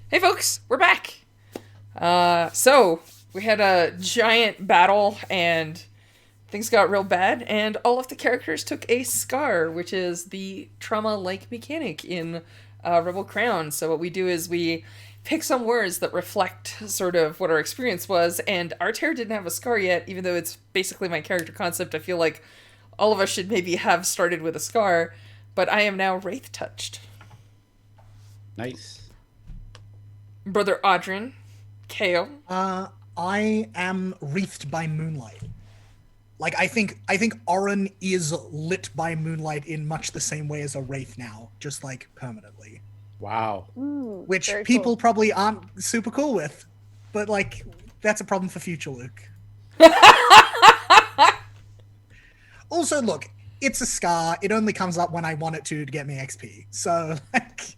Hey folks, we're back. So we had a giant battle and things got real bad, and all of the characters took a scar, which is the trauma-like mechanic in Rebel Crown. So what we do is we pick some words that reflect sort of what our experience was, and our Arter didn't have a scar yet, even though it's basically my character concept. I feel like all of us should maybe have started with a scar, but I am now Wraith touched. Nice. Brother Audrin, Kale. Uh, I am wreathed by moonlight. I think Orin is lit by moonlight in much the same way as a wraith now, just like permanently. Wow. Ooh, Which very people cool. probably aren't super cool with, but like that's a problem for future Luke. Also, look, it's a scar. It only comes up when I want it to get me XP. So like,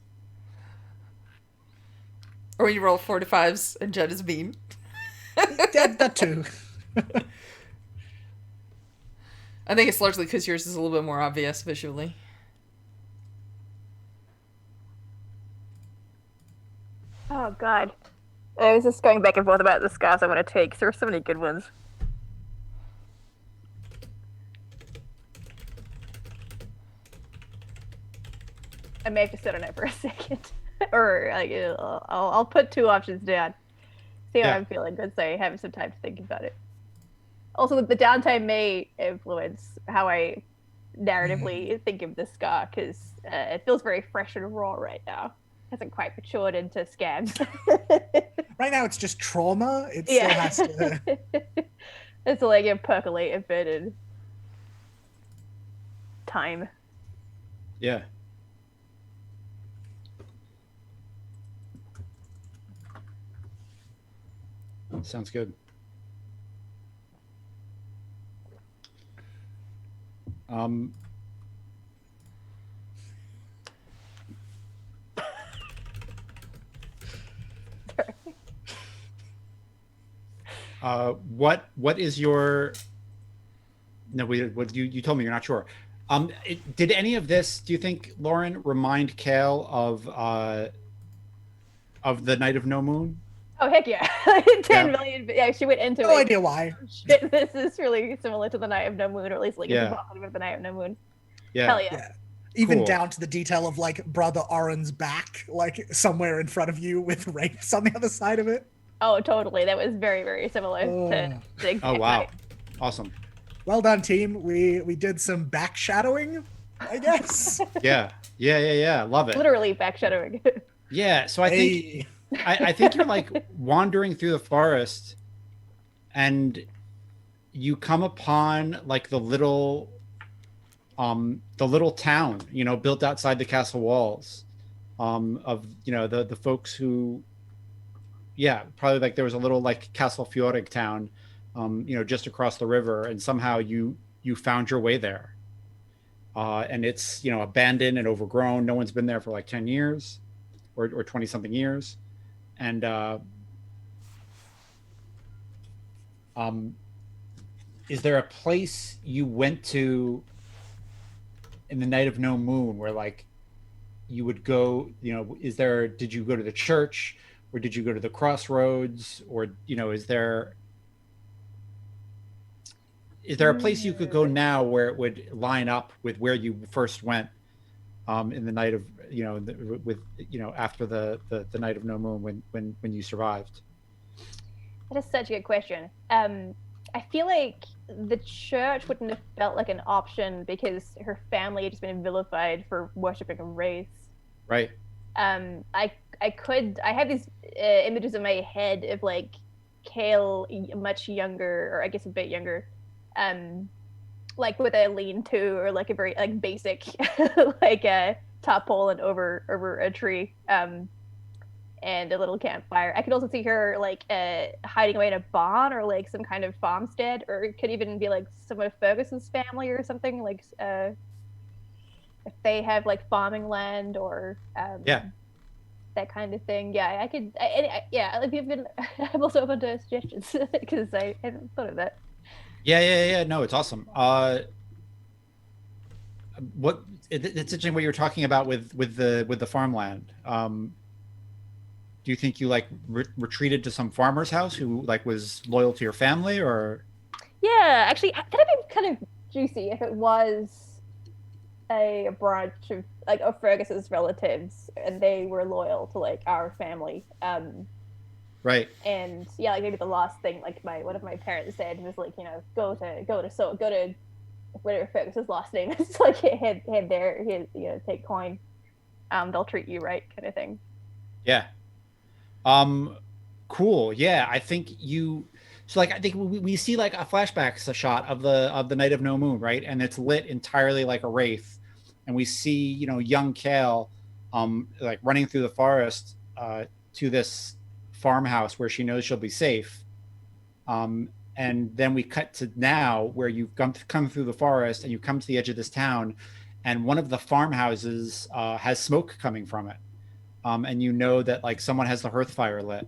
Or when you roll 4 to 5s and Jed is mean. that too. I think it's largely because yours is a little bit more obvious visually. Oh god. I was just going back and forth about the scars I want to take. There are so many good ones. I may have to sit on it for a second, or like I'll put two options down. See how Yeah. I'm feeling once I have some time to think about it. Also, the downtime may influence how I narratively think of the scar because it feels very fresh and raw right now. Hasn't quite matured into scams. Right now, it's just trauma. It still Yeah. has to. It's like a percolate a bit in time. Yeah. Sounds good. Um, what is your no? What you told me you're not sure. Did any of this? Do you think, Lauren, remind Kale of the Night of No Moon? Oh heck yeah. Yeah. 10 million. Yeah, she went into No it. idea why. Shit, this is really similar to the Night of No Moon, or at least like it's Yeah. evocative of the Night of No Moon. Yeah. Hell yeah. Yeah. Even Cool. down to the detail of like brother Oren's back, like somewhere in front of you with wraiths on the other side of it. Oh, totally. That was very, very similar to Oh. the Oh exact wow. night. Awesome. Well done, team. We did some back shadowing, I guess. Yeah. Yeah. Yeah. Yeah. Love it. Literally backshadowing. Yeah. So I think Hey. I think you're like wandering through the forest and you come upon like the little town, built outside the castle walls, of the folks who, yeah, probably like there was a little like Castle Fiorig town, just across the river, and somehow you found your way there. And it's abandoned and overgrown. No one's been there for like 10 years or 20 something years. And um, is there a place you went to in the Night of No Moon where like you would go? Did you go to the church, or did you go to the crossroads, or is there a place you could go Mm. now where it would line up with where you first went, in the night of with after the Night of No Moon, when you survived? That is such a good question. I feel like the church wouldn't have felt like an option because her family had just been vilified for worshiping a race. Right. I have these images in my head of like Kale much younger, or I guess a bit younger, um, like with a lean-to or like a very like basic like a tarpaulin over a tree, and a little campfire. I could also see her like hiding away in a barn or like some kind of farmstead, or it could even be like some of Ferguson's family or something, like if they have like farming land or Yeah. that kind of thing. Yeah, I could. Yeah, if you've been, I'm also open to suggestions because I hadn't thought of that. Yeah. Yeah. Yeah. No, it's awesome. It's interesting what you're talking about with the farmland. do you think you like retreated to some farmer's house who like was loyal to your family, or? Yeah, actually, that'd be kind of juicy if it was a branch of like of Fergus's relatives and they were loyal to like our family. Right. And yeah, like maybe the last thing like one of my parents said was like, go to whatever Fergus's last name is, like head there, take coin. They'll treat you right, kind of thing. Yeah. Cool. Yeah, I think you. So like I think we see like a flashback shot of the night of no moon, right? And it's lit entirely like a wraith, and we see young Kale, like running through the forest to this farmhouse where she knows she'll be safe. And then we cut to now where you've come through the forest and you come to the edge of this town, and one of the farmhouses has smoke coming from it, and you know that like someone has the hearth fire lit.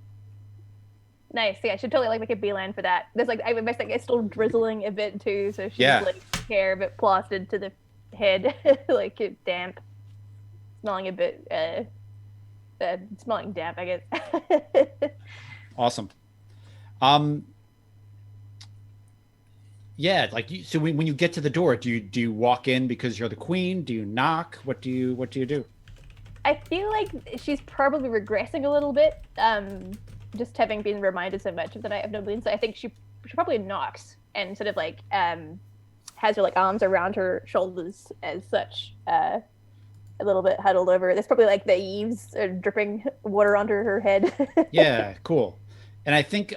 Nice. Yeah, I should totally like make a beeline for that. There's like it's still drizzling a bit too, so she's like hair a bit plastered to the head, like it damp, smelling a bit smelling damp, I guess. Awesome. Yeah, like so when you get to the door, do you walk in because you're the queen? Do you knock? What do you do? I feel like she's probably regressing a little bit, just having been reminded so much of the Night of No Moon. So I think she probably knocks and sort of like has her like arms around her shoulders as such, a little bit huddled over. There's probably like the eaves are dripping water onto her head. Yeah, cool. And I think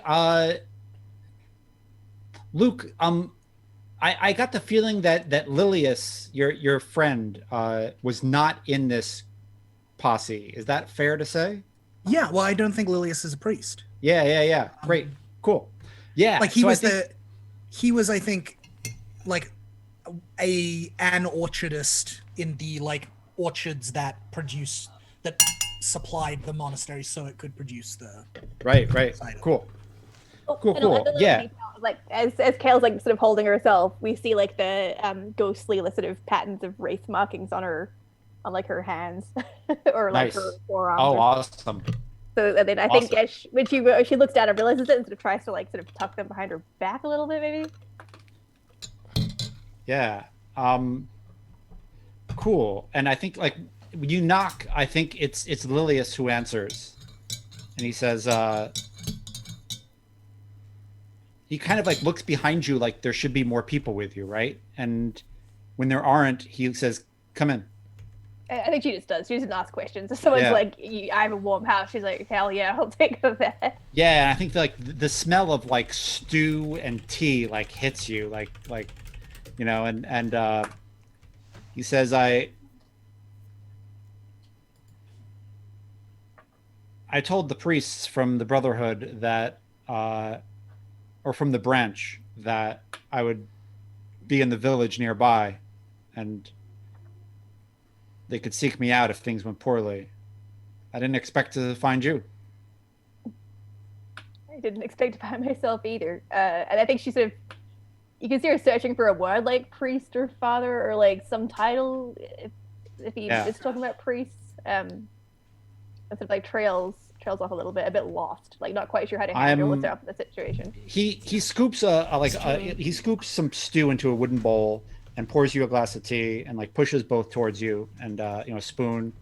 Luke, I got the feeling that Lilius, your friend, was not in this posse. Is that fair to say? Yeah, well, I don't think Lilius is a priest. Yeah. Great, cool. Yeah, like he was, I think, like an orchardist in the like orchards that supplied the monastery so it could produce the right. Cool. Cool. Yeah. Like as Kale's like sort of holding herself, we see like the ghostly sort of patterns of wraith markings on like her hands or like her forearms. Oh, awesome. So and then I think when she looks down and realizes it and sort of tries to like sort of tuck them behind her back a little bit, maybe. Yeah. Cool. And I think like when you knock, I think it's Lilius who answers, and he says, he kind of like looks behind you like there should be more people with you, right? And when there aren't, he says, "Come in." I think she just does. She doesn't ask questions. If someone's like, "I have a warm house," she's like, "Hell yeah, I'll take that." Yeah, and I think like the smell of like stew and tea like hits you, like and he says, I told the priests from the Brotherhood that, or from the branch, that I would be in the village nearby, and they could seek me out if things went poorly. I didn't expect to find you. I didn't expect to find myself either. And I think she sort of, you can see her searching for a word like priest or father or like some title if he is talking about priests. And sort of like trails off a little bit, a bit lost, like not quite sure how to handle what's up in the situation. He scoops he scoops some stew into a wooden bowl and pours you a glass of tea and like pushes both towards you and a spoon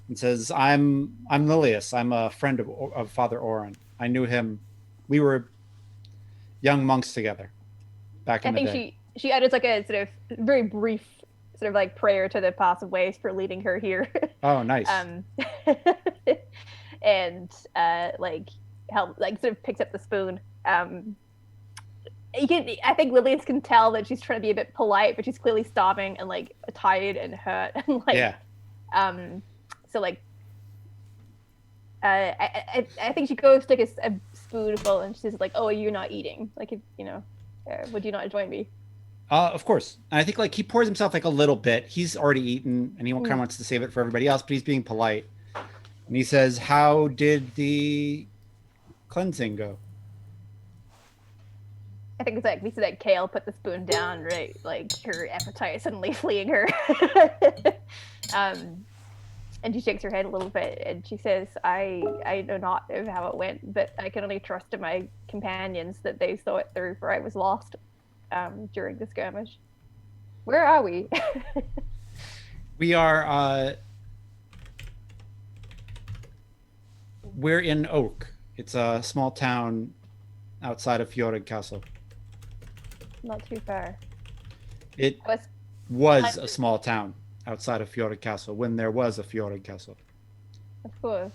and says, I'm Lilius. I'm a friend of Father Oren. I knew him. We were young monks together back in the day. I think she utters like a sort of very brief sort of like prayer to the passive ways for leading her here. Oh, nice. And like help, like sort of picks up the spoon. I think Lilius can tell that she's trying to be a bit polite, but she's clearly starving and like tired and hurt and like so like I think she goes to take a spoonful and she's like, "Oh, you're not eating? Like, if, would you not join me?" Of course. And I think like he pours himself like a little bit. He's already eaten and he kind of wants to save it for everybody else, but he's being polite. And he says, "How did the cleansing go?" I think it's like we see that Kale put the spoon down, right? Like her appetite suddenly fleeing her. And she shakes her head a little bit, and she says, I know not of how it went, but I can only trust in my companions that they saw it through, for I was lost during the skirmish. Where are we? We are. We're in Oak. It's a small town outside of Fjordig Castle. Not too far. It I was a small town outside of Fjordig Castle when there was a Fjordig Castle. Of course.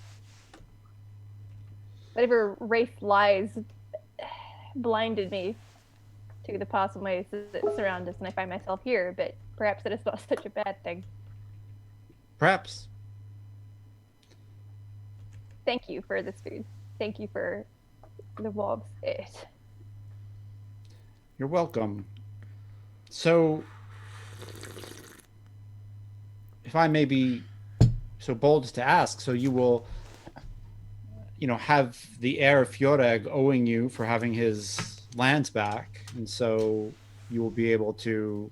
Whatever Wraith lies blinded me to the possible ways that surround us, and I find myself here, but perhaps that is not such a bad thing. Perhaps. Thank you for this food. Thank you for the wobs. You're welcome. So, if I may be so bold as to ask, so you will, have the heir of Fjoreg owing you for having his lands back, and so you will be able to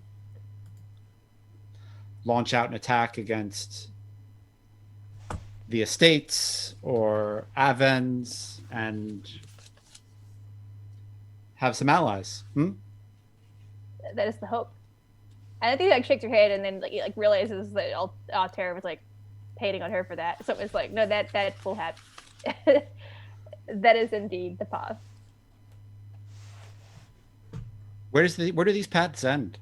launch out an attack against the estates or Avens and have some allies. That is the hope. And I think shakes her head and then realizes that Altair was hating on her for that. So it's no, that will happen. That is indeed the path. Where do these paths end?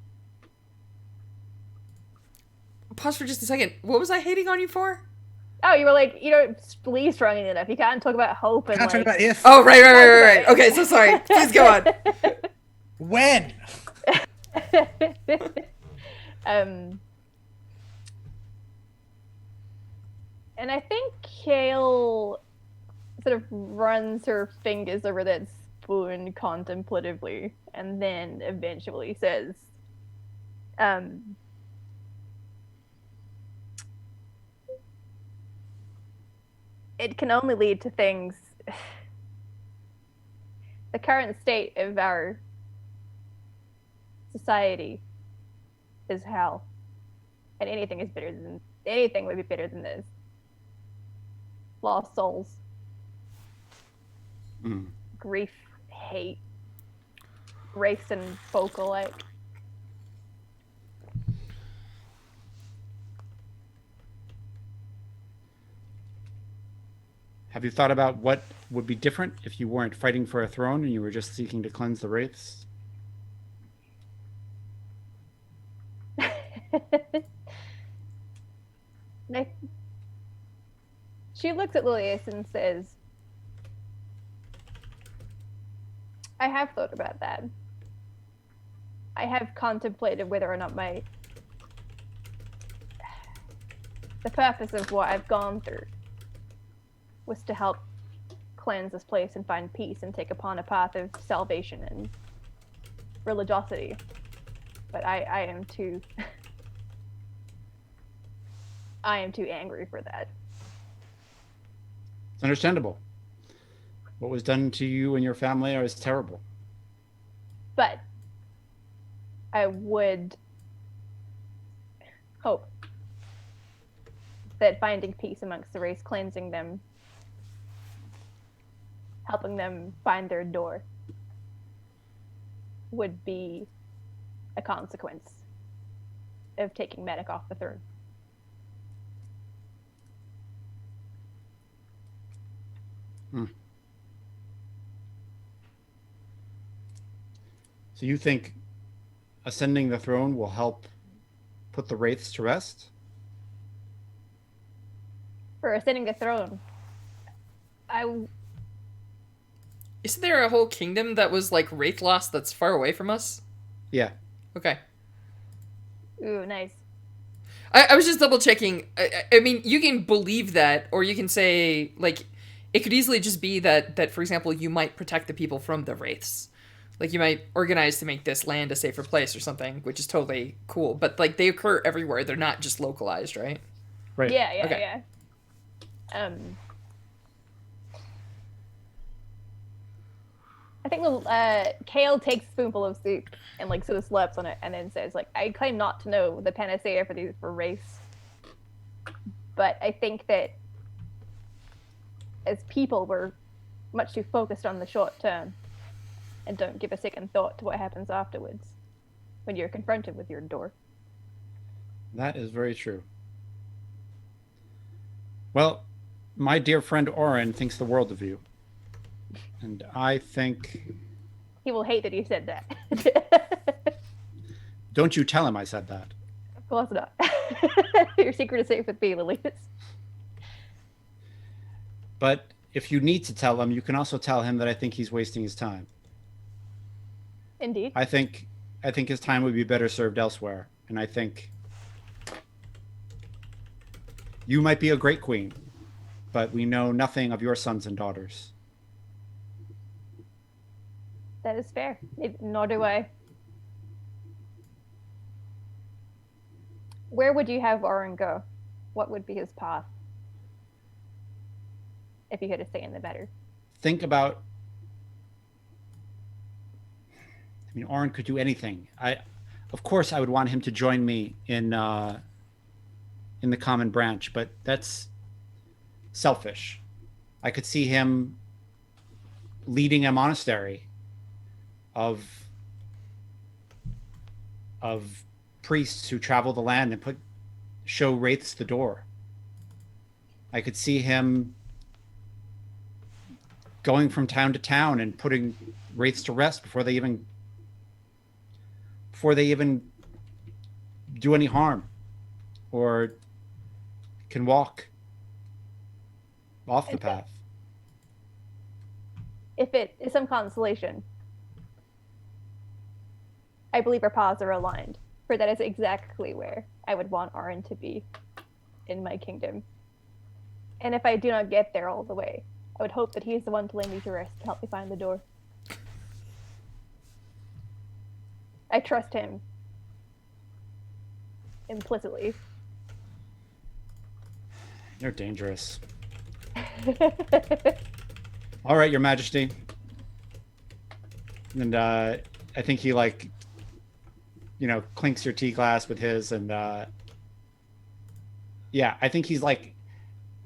Pause for just a second. What was I hating on you for? Oh, you were you don't believe strongly enough. You can't talk about hope and Can't talk about if. Oh, right. Okay, so sorry. Please go on. When? And I think Kale sort of runs her fingers over that spoon contemplatively, and then eventually says, it can only lead to things. The current state of our society is hell, and anything would be better than this. Lost souls, grief, hate, race, and folk alike. Have you thought about what would be different if you weren't fighting for a throne and you were just seeking to cleanse the wraiths? She looks at Lilius and says, I have thought about that. I have contemplated whether or not the purpose of what I've gone through was to help cleanse this place and find peace and take upon a path of salvation and religiosity. But I am too angry for that. It's understandable. What was done to you and your family is terrible. But I would hope that finding peace amongst the race, cleansing them, helping them find their door, would be a consequence of taking Medic off the throne. So you think ascending the throne will help put the wraiths to rest? For ascending the throne, Isn't there a whole kingdom that was Wraithlost that's far away from us? Yeah. Okay. Ooh, nice. I was just double checking. I mean, you can believe that, or you can say, it could easily just be that, for example, you might protect the people from the wraiths. You might organize to make this land a safer place or something, which is totally cool. But, they occur everywhere. They're not just localized, right? Right. Yeah. I think Kale takes a spoonful of soup and sort of slaps on it and then says, I claim not to know the panacea for race, But I think that as people, we're much too focused on the short term and don't give a second thought to what happens afterwards when you're confronted with your door. That is very true. Well, my dear friend Oren thinks the world of you. And I think... He will hate that you said that. Don't you tell him I said that. Of course not. Your secret is safe with me, Lilius. But if you need to tell him, you can also tell him that I think he's wasting his time. Indeed. I think his time would be better served elsewhere. And I think you might be a great queen, but we know nothing of your sons and daughters. That is fair. Nor do I. Where would you have Oren go? What would be his path? If you had a say in the matter. Think about... I mean, Oren could do anything. Of course, I would want him to join me in the Common Branch, but that's selfish. I could see him leading a monastery of priests who travel the land and show wraiths the door. I could see him going from town to town and putting wraiths to rest before they even do any harm or can walk off the path. If it is some consolation, I believe our paths are aligned, for that is exactly where I would want Oren to be in my kingdom. And if I do not get there all the way, I would hope that he is the one to lay me to rest to help me find the door. I trust him implicitly. You're dangerous. All right, Your Majesty. And I think he clinks your tea glass with his, and yeah, I think he's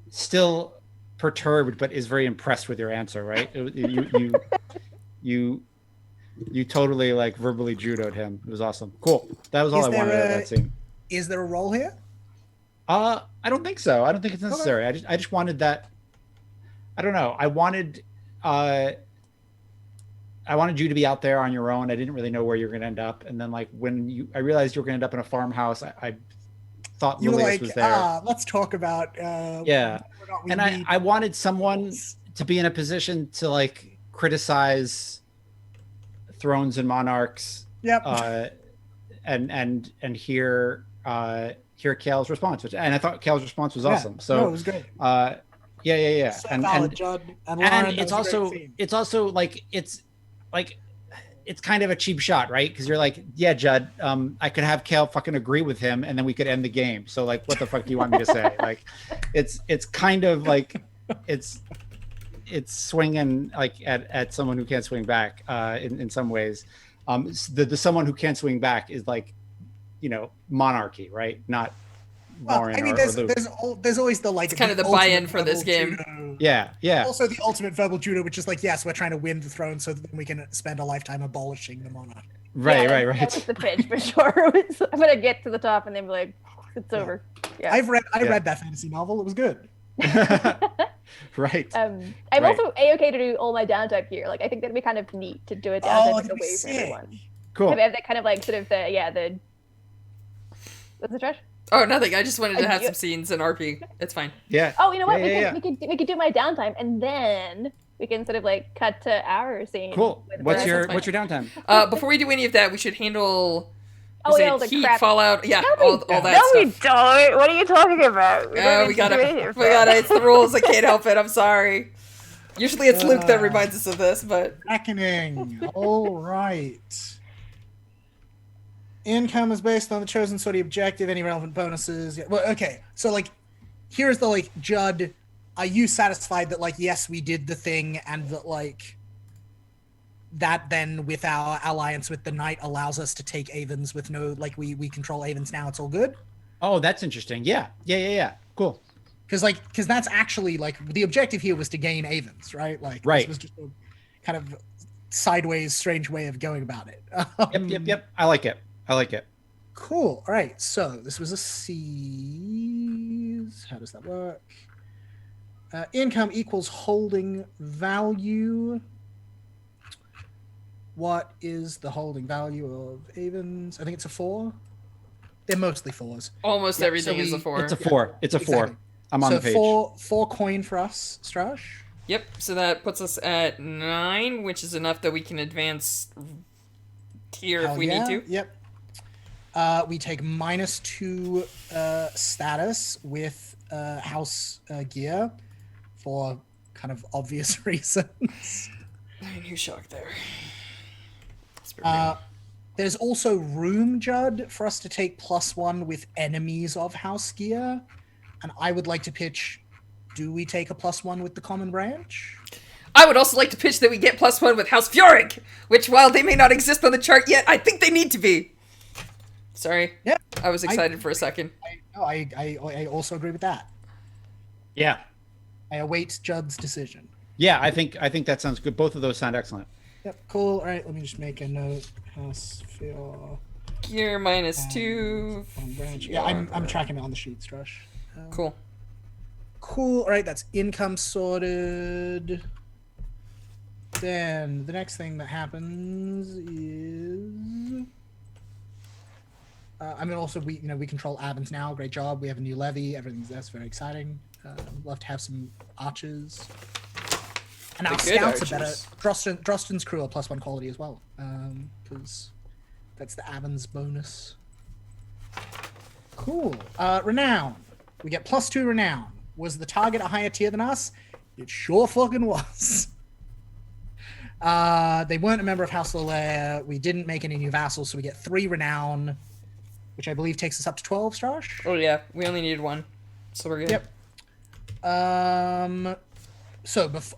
still perturbed, but is very impressed with your answer. Right? You totally verbally judoed him. It was awesome. Cool. That was all I wanted at that scene. Is there a role here? I don't think so. I don't think it's necessary. Okay. I just wanted that. I don't know. I wanted you to be out there on your own. I didn't really know where you were going to end up. And then when I realized you were going to end up in a farmhouse, I thought you Lilius was there. Let's talk about yeah. And I wanted someone to be in a position to criticize thrones and monarchs. Yep. And hear Kale's response, and I thought Kale's response was awesome. So it was great. Yeah. So and Judd and Lauren, it's also it's kind of a cheap shot, right? Because you're yeah, Judd, I could have Kale fucking agree with him, and then we could end the game. So what the fuck do you want me to say? It's kind of it's swinging at someone who can't swing back in some ways. The someone who can't swing back is monarchy, right? Not Lauren or Luke. There's always the it's kind of the buy-in for this game. Judo. Yeah. Also the ultimate verbal judo, which is yes, we're trying to win the throne so that we can spend a lifetime abolishing the monarch. Right. That was the pitch for sure. I'm gonna get to the top and then be like, it's over. Yeah. I read that fantasy novel. It was good. Right. I'm also A-okay to do all my downtime here. I think that'd be kind of neat to do a downtime away from everyone. Cool. Have that kind of sort of the what's the trash? Oh, nothing. I just wanted to have some scenes in RP. It's fine. Yeah. Oh, you know what? Yeah, we could do my downtime and then we can sort of cut to our scene. Cool. What's your downtime? Before we do any of that, we should handle the heat, crap. fallout, all that No, stuff. we don't. What are you talking about? We gotta. It's the rules. I can't help it. I'm sorry. Usually it's Luke that reminds us of this, but Reckoning. All right. Income is based on the chosen study objective. Any relevant bonuses? Yeah. Well, okay. So here's the Judd. Are you satisfied that yes, we did the thing, and that that then with our alliance with the Knight allows us to take Avens with no we control Avens now. It's all good. Oh, that's interesting. Yeah. Cool. because that's actually like the objective here was to gain Avens, right? Like Right. this was just a kind of sideways, strange way of going about it. Yep. I like it. Cool. All right. So this was a seize. How does that work? Income equals holding value. What is the holding value of Avens? I think it's a 4. They're mostly 4s. Almost Yeah, everything so is a we- 4. It's a 4. It's a 4. Exactly. I'm on So the page. four coin for us, Strash. Yep, so that puts us at 9, which is enough that we can advance tier if Hell we yeah. need to. Yep. We take -2 status with house gear for kind of obvious reasons. New shock there. That's pretty There's also room, Judd, for us to take +1 with enemies of house gear. And I would like to pitch, do we take a +1 with the common branch? I would also like to pitch that we get +1 with House Fiorig, which, while they may not exist on the chart yet, I think they need to be. Sorry. Yeah. I was excited for a second. I also agree with that. Yeah. I await Judd's decision. Yeah, I think that sounds good. Both of those sound excellent. Yep, cool. All right, let me just make a note. House Fior. Gear -2. Common branch. Yeah, I'm tracking it on the sheets, Strush. Cool. Cool. All right, that's income sorted. Then the next thing that happens is, I mean, also we control Avens now. Great job. We have a new levy. That's very exciting. Love to have some archers. And our The good scouts are better. archers. Drosten's crew are +1 quality as well, because that's the Avens bonus. Cool. Renown. We get +2 renown. Was the target a higher tier than us? It sure fucking was. They weren't a member of House Lolaire. We didn't make any new vassals, so we get 3 renown, which I believe takes us up to 12, Strash. Oh, yeah. We only needed 1. So we're good. Yep.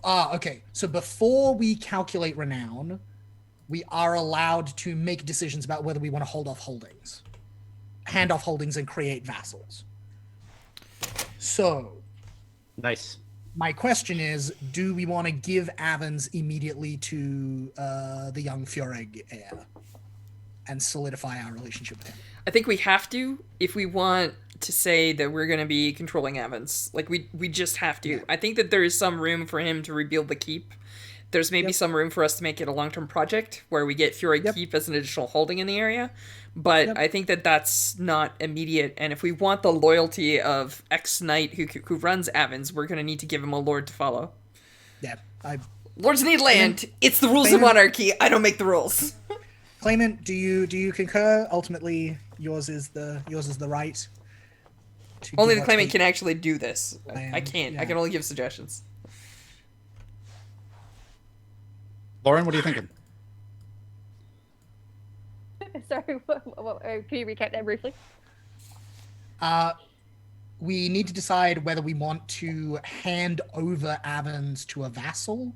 Okay. So before we calculate renown, we are allowed to make decisions about whether we want to hand off holdings and create vassals. So Nice. my question is, do we want to give Avens immediately to the young Fiorig heir and solidify our relationship with him? I think we have to if we want to say that we're going to be controlling Evans. Like, we just have to. I think that there is some room for him to rebuild the keep. There's maybe some room for us to make it a long-term project where we get Fury Keep as an additional holding in the area. But I think that that's not immediate. And if we want the loyalty of X-Knight who runs Evans, we're going to need to give him a lord to follow. Yeah. Lords need land. It's the rules of monarchy. I don't make the rules. Claimant, do you concur? Ultimately, yours is the right. Only the claimant can actually do this. I can't. Yeah. I can only give suggestions. Lauren, what are you thinking? Sorry, can you recap that briefly? We need to decide whether we want to hand over Avens to a vassal.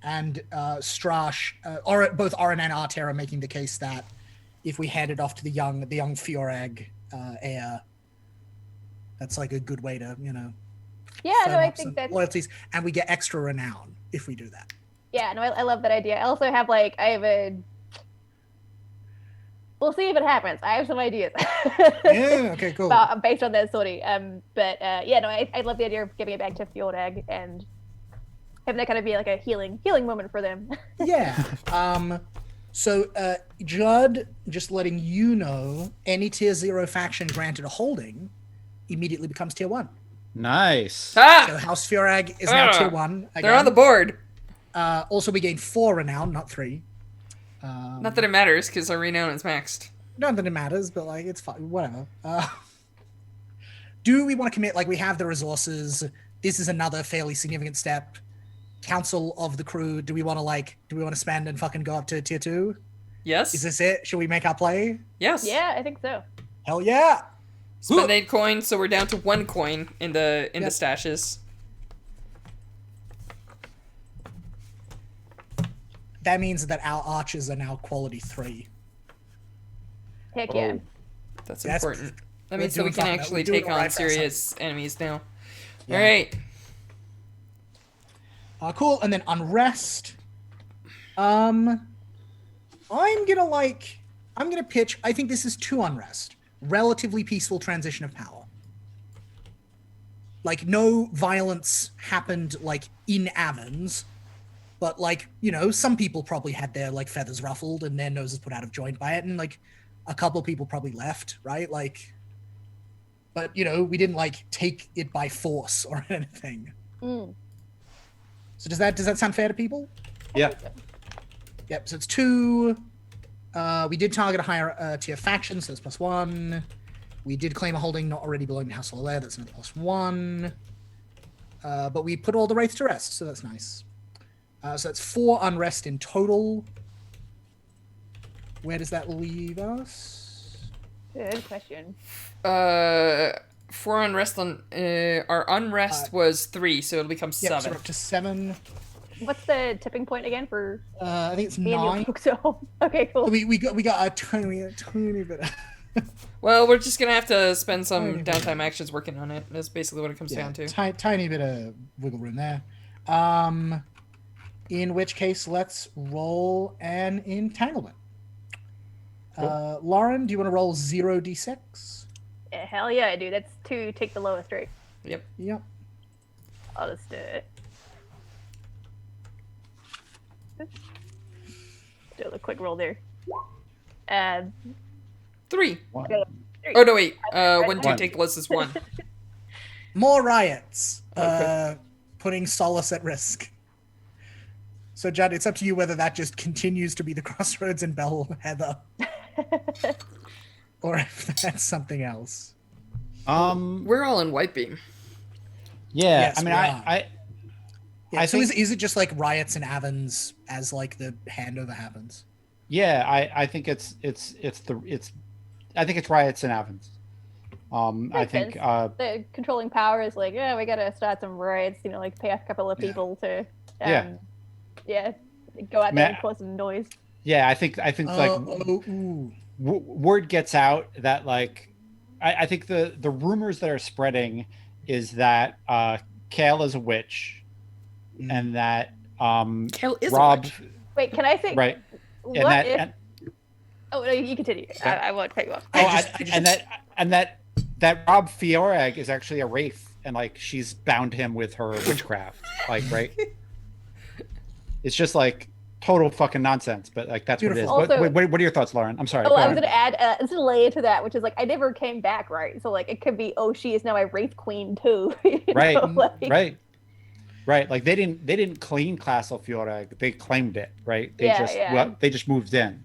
And Strash, or both Oren and Arter are making the case that if we hand it off to the young Fiorag heir, that's like a good way to, Yeah, no, firm I up some think that's loyalties, and we get extra renown if we do that. Yeah, no, I love that idea. I also have we'll see if it happens. I have some ideas. Yeah, okay, cool. Based on that story. I love the idea of giving it back to Fjordag and having that kind of be like a healing moment for them. Yeah. So, Judd, just letting you know, any tier 0 faction granted a holding immediately becomes tier 1. Nice. So Ah! House Fiorag is now tier 1. Again. They're on the board. Also, we gain 4 renown, not 3. Not that it matters, because our renown is maxed. Not that it matters, but like it's fine. Whatever. Do we want to commit? Like, we have the resources. This is another fairly significant step. Council of the crew. Do we want to spend and fucking go up to tier 2? Yes? Is this it? Should we make our play? Yes. Yeah, I think so. Hell yeah! Spend 8 coins, so we're down to 1 coin in the stashes. That means that our archers are now quality 3. Heck yeah. That's important. That We're means that we doing can fine. actually We're doing take all on right for ourselves. serious enemies now. Yeah. All right. Cool. And then unrest. I'm gonna pitch. I think this is two unrest. Relatively peaceful transition of power. Like no violence happened like in Avons, but like some people probably had their like feathers ruffled and their noses put out of joint by it, and like a couple of people probably left, right? Like, but we didn't like take it by force or anything. Mm. So does that sound fair to people? Yeah. Yep. So it's two. We did target a higher tier faction, so that's +1. We did claim a holding not already belonging to House Olaire, that's another +1. But we put all the wraiths to rest, so that's nice. So that's 4 unrest in total. Where does that leave us? Good question. 4 unrest on our unrest was 3, so it'll become Yep, 7. so we're up to 7. What's the tipping point again for I think it's me and 9. you folks at home? Okay, cool. We got a tiny bit. Well, we're just gonna have to spend some Tiny bit. downtime actions working on it. That's basically what it comes down to. Tiny bit of wiggle room there. In which case, let's roll an entanglement. Lauren, do you want to roll 0d6? Yeah, hell yeah, I do. That's 2. Take the lowest, right? Yep. Yep. I'll just do it. Do a quick roll there. 3. One. Okay. Oh no, wait. 1, 2, One. take the list is 1. More riots. Okay. Putting Solace at risk. So, Judd, it's up to you whether that just continues to be the Crossroads and Bell Heather, or if that's something else. We're all in White Beam. Yeah. Yes, I mean, we are. Yeah, I so think- is it just like riots in Avons as like the handover happens? Yeah, I think it's riots in Avons. I Makes think sense. The controlling power is like, yeah, we gotta start some riots, like pay off a couple of Yeah. people to, Yeah. yeah, go out there Man- and cause some noise. yeah, I think like Ooh. word gets out that like I think the rumors that are spreading is that Kale is a witch and that Kale is Rob a witch. Wait, can I say right what and that if? and, Oh no, you continue. I won't cut you off. and that Rob Fiorag is actually a wraith and like she's bound him with her witchcraft like right. It's just like total fucking nonsense, but like that's Beautiful. what it is. Also- what are your thoughts, Lauren? I'm sorry. Oh, go I was ahead. gonna add just a layer to that, which is like I never came back, right? So like it could be, oh, she is now a wraith queen too. you Right, know, like- right. Like they didn't claim Castle Fiorag. They claimed it, right? They Yeah. they just moved in,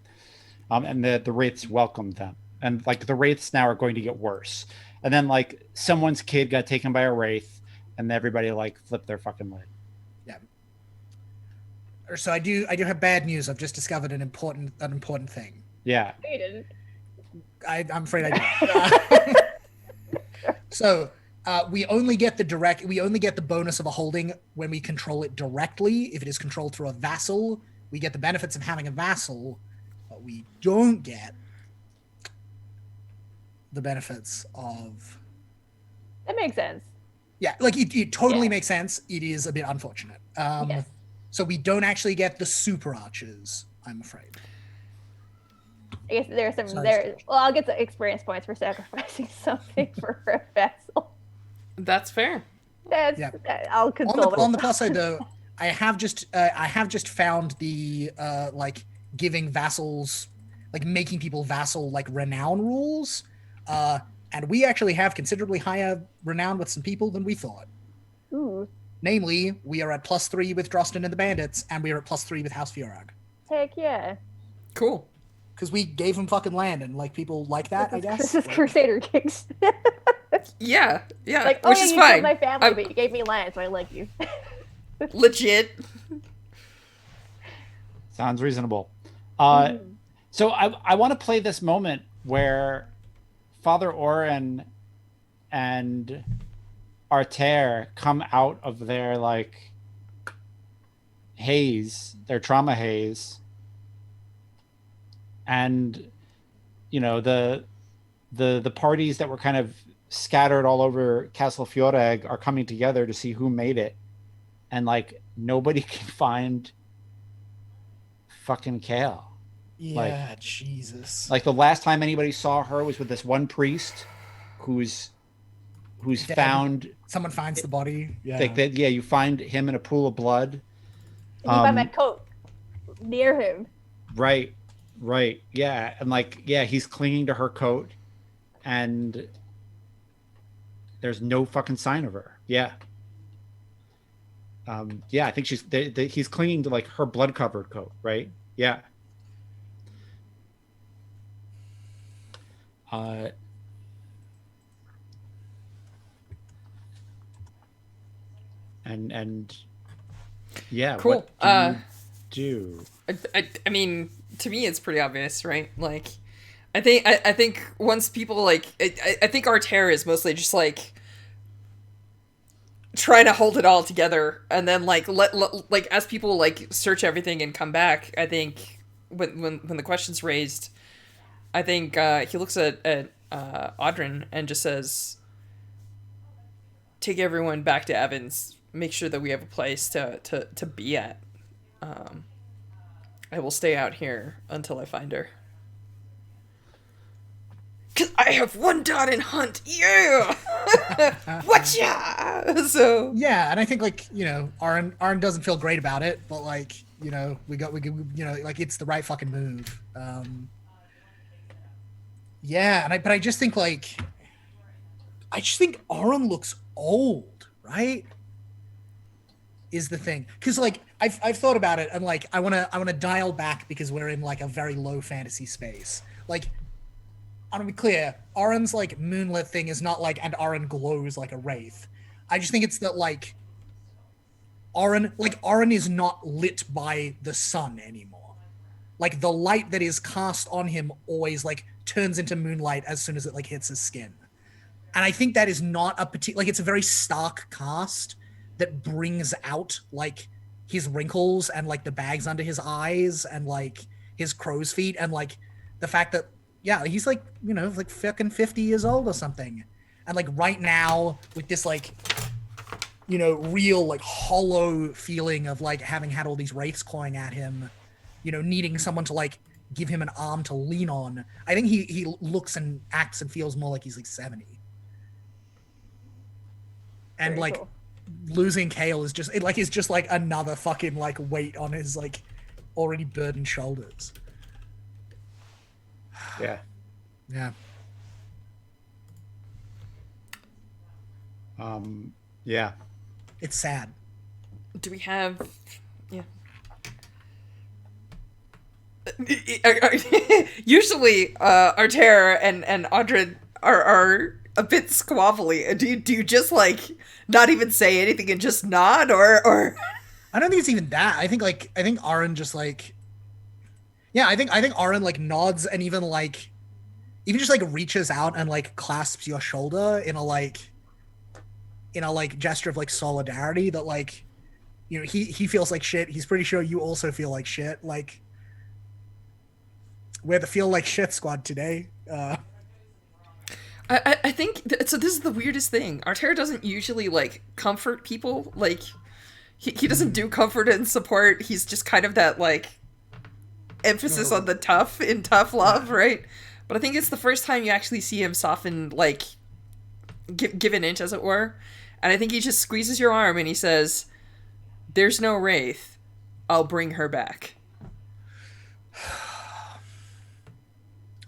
and the wraiths welcomed them, and like the wraiths now are going to get worse. And then like someone's kid got taken by a wraith, and everybody like flipped their fucking lid. So I do have bad news. I've just discovered an important thing. Yeah, No, you didn't. I'm afraid I do. So we only get the bonus of a holding when we control it directly. If it is controlled through a vassal, we get the benefits of having a vassal, but we don't get the benefits of. That makes sense. Yeah, like it totally Yeah. makes sense. It is a bit unfortunate. Yes. So we don't actually get the super archers, I'm afraid. I guess there's some Sorry, there. sorry. Well, I'll get the experience points for sacrificing something for a vessel. That's fair. That's Yeah. I'll console On it. the plus side, though, I have just found the like giving vassals, like making people vassal like renown rules, and we actually have considerably higher renown with some people than we thought. Ooh, Namely, we are at +3 with Drosten and the Bandits, and we are at +3 with House Fiorag. heck yeah! Cool. Because we gave them fucking land, and like people like that, I guess. This is Like, Crusader kicks. Yeah. like, oh Which yeah, is you killed fine. my family, I'm- but you gave me land, so I like you. Legit. sounds reasonable. Mm. So I want to play this moment where Father Oren and Arter come out of their like haze, their trauma haze, and the the parties that were kind of scattered all over Castle Fjoreg are coming together to see who made it, and like nobody can find fucking Kale. Yeah, Jesus. Like the last time anybody saw her was with this one priest who's Dead. found Someone finds the body. Yeah. like that. Yeah, you find him in a pool of blood. And you find my Um, coat near him. Right, right, yeah, and like yeah, he's clinging to her coat, and there's no fucking sign of her. Yeah. Yeah, I think he's clinging to like her blood covered coat, right? Yeah. Uh, and yeah, Cool. what do you do? I mean, to me, it's pretty obvious, right? Like, I think once people like, I think Arter is mostly just like trying to hold it all together, and then like like as people like search everything and come back, I think when the question's raised, I think he looks at Audrin and just says, "Take everyone back to Evans. Make sure that we have a place to be at. I will stay out here until I find her. 'Cause I have one dot in hunt. Yeah, whatcha? So Yeah, and I think like Aaron doesn't feel great about it, but like we like it's the right fucking move. Yeah, but I just think like Aaron looks old, right? Is the thing, because like I've thought about it, and like I wanna dial back because we're in like a very low fantasy space. Like, I want to be clear, Aaron's like moonlit thing is not like, and Aaron glows like a wraith. I just think it's that like Aaron is not lit by the sun anymore. Like the light that is cast on him always like turns into moonlight as soon as it like hits his skin. And I think that is not a particular, like it's a very stark cast that brings out like his wrinkles and like the bags under his eyes and like his crow's feet and like the fact that yeah, he's like like fucking 50 years old or something, and like right now with this like real like hollow feeling of like having had all these wraiths clawing at him, needing someone to like give him an arm to lean on. I think he looks and acts and feels more like he's like 70. And Very like cool. losing Kale is just like another fucking like weight on his like already burdened shoulders. Yeah. Yeah. Yeah. It's sad. do we have? Yeah. Usually, Arter and Audrin are a bit squabbly. Do you just like not even say anything and just nod, or? I don't think it's even that. I think Aaron just like, yeah, I think Aaron like nods and even just like reaches out and like clasps your shoulder in a gesture of like solidarity that like, he feels like shit. He's pretty sure you also feel like shit. Like, we're the feel like shit squad today. I think so. This is the weirdest thing. Arter doesn't usually like comfort people. Like he doesn't do comfort and support. He's just kind of that like emphasis on the tough in tough love, right? But I think it's the first time you actually see him soften, like give an inch, as it were. And I think he just squeezes your arm and he says, "There's no wraith. I'll bring her back."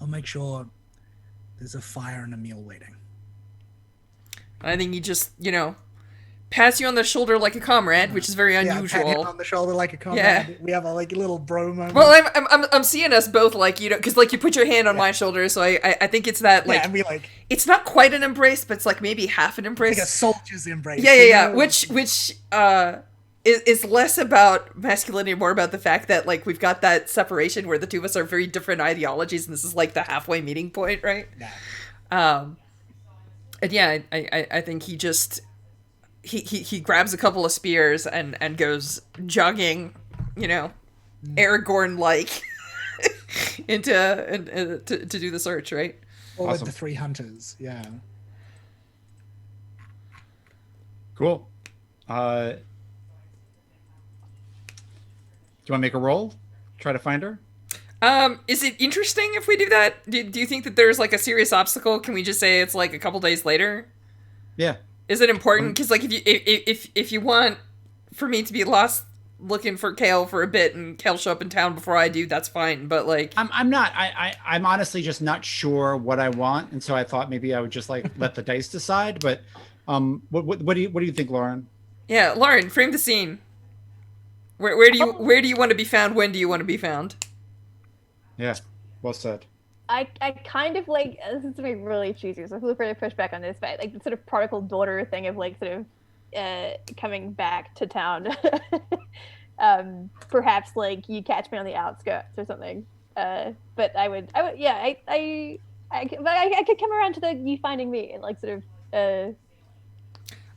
I'll make sure there's a fire and a meal waiting. And I think he just, pats you on the shoulder like a comrade, which is very unusual. Yeah, pat him on the shoulder like a comrade. Yeah. We have a like little bro moment. Well, I'm seeing us both like, because like you put your hand on my shoulder, so I think it's that like, yeah, and we like it's not quite an embrace, but it's like maybe half an embrace. a soldier's embrace. Yeah. Which is less about masculinity, more about the fact that like we've got that separation where the two of us are very different ideologies, and this is like the halfway meeting point, right? Yeah. And yeah, I think he just he grabs a couple of spears and goes jogging, Aragorn like into to do the search, right? Or Awesome. with the 3 hunters. Yeah. Cool. Do you want to make a roll? Try to find her? Is it interesting if we do that? Do you think that there's like a serious obstacle? Can we just say it's like a couple days later? Yeah. Is it important? Because like if you want for me to be lost looking for Kale for a bit and Kale show up in town before I do, that's fine. But like, I'm not. I'm honestly just not sure what I want, and so I thought maybe I would just like let the dice decide. But what do you think, Lauren? yeah, Lauren, frame the scene. Where do you want to be found? When do you want to be found? Yeah. Well said. I kind of like, this is gonna be really cheesy, so feel free to push back on this, but like the sort of prodigal daughter thing of like sort of coming back to town. Perhaps like you catch me on the outskirts or something. But I would yeah, I could come around to the you finding me and like sort of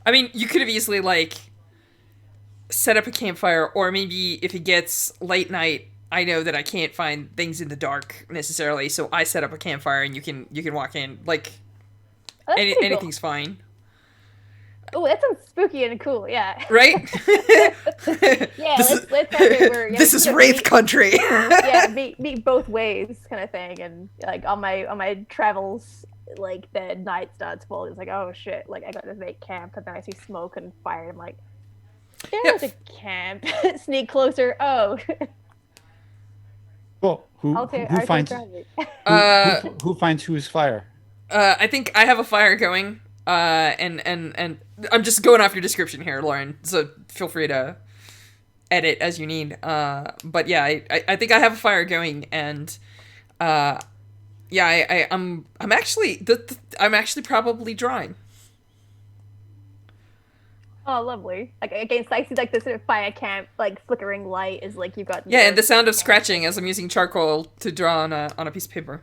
I mean, you could have easily like set up a campfire, or maybe if it gets late night, I know that I can't find things in the dark necessarily, so I set up a campfire and you can walk in. Like that's pretty cool. anything's fine, Oh, that sounds spooky and cool, yeah. right? Yeah, let's have it where This is Wraith country. Yeah, meet both ways kind of thing, and like on my travels, like the night starts falling, it's like, oh shit, like I got to make camp, and then I see smoke and fire, and I'm like, there's a camp. Sneak closer. Oh. Well, who finds who finds whose fire? I think I have a fire going. And I'm just going off your description here, Lauren. So feel free to edit as you need. But yeah, I think I have a fire going, and yeah, I'm actually I'm actually probably drawing. Oh, lovely. Like against, I see like the sort of fire camp, like flickering light is like you've got. Yeah, and the sound of scratching as I'm using charcoal to draw on a piece of paper.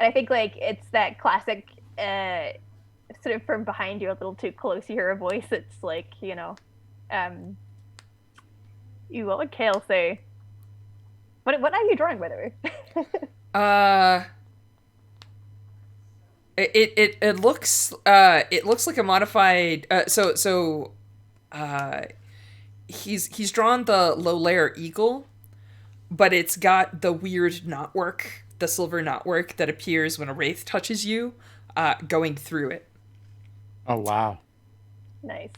And I think like it's that classic, sort of from behind you a little too close, you hear a voice that's like, you know, what would Kale say? What are you drawing, by the way? It looks like a modified he's drawn the low layer eagle, but it's got the weird knotwork, the silver knotwork that appears when a wraith touches you, going through it. Oh wow. Nice.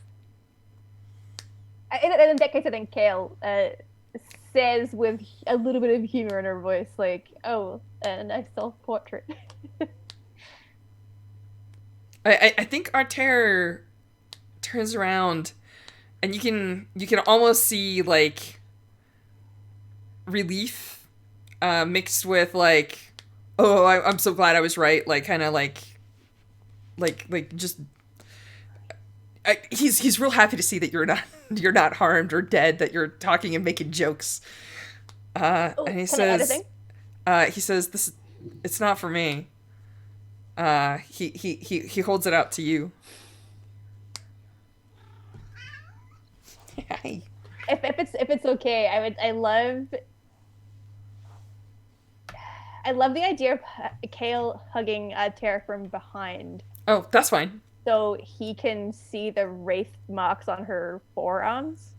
In that case, I think Kale says with a little bit of humor in her voice, like, "Oh, a nice self-portrait." I think Arter turns around, and you can almost see like relief, mixed with like, oh, I'm so glad I was right. Like kind of like just. He's real happy to see that you're not harmed or dead, that you're talking and making jokes. And he says, this, it's not for me. He holds it out to you. Hi. If it's okay, I love the idea of Kale hugging Tara from behind. Oh, that's fine. So he can see the wraith marks on her forearms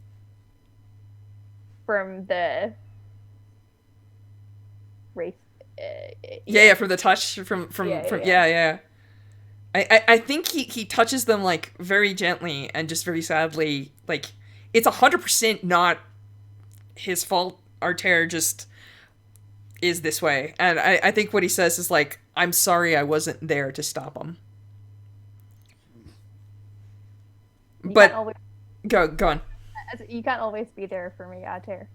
from the wraith. Yeah, from the touch, from yeah. I think he touches them like very gently and just very sadly. Like it's 100% not his fault. Arter just is this way, and I think what he says is like, "I'm sorry, I wasn't there to stop him." But go on. You can't always be there for me, Arter.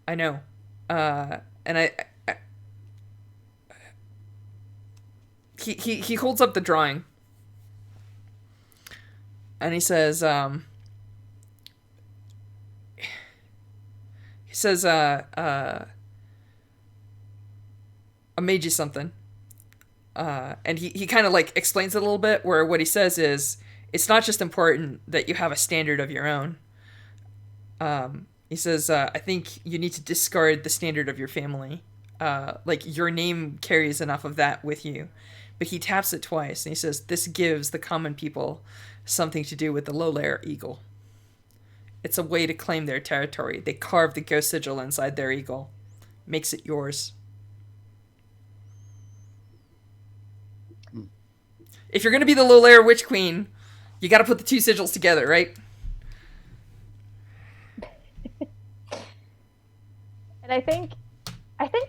I know, and I he holds up the drawing, and he says, I made you something. And he kind of like explains it a little bit, where what he says is, it's not just important that you have a standard of your own. He says, I think you need to discard the standard of your family. Like, your name carries enough of that with you. But he taps it twice, and he says, this gives the common people something to do with the low-layer eagle. It's a way to claim their territory. They carve the ghost sigil inside their eagle. Makes it yours. If you're going to be the low-layer witch queen, you got to put the two sigils together, right? And I think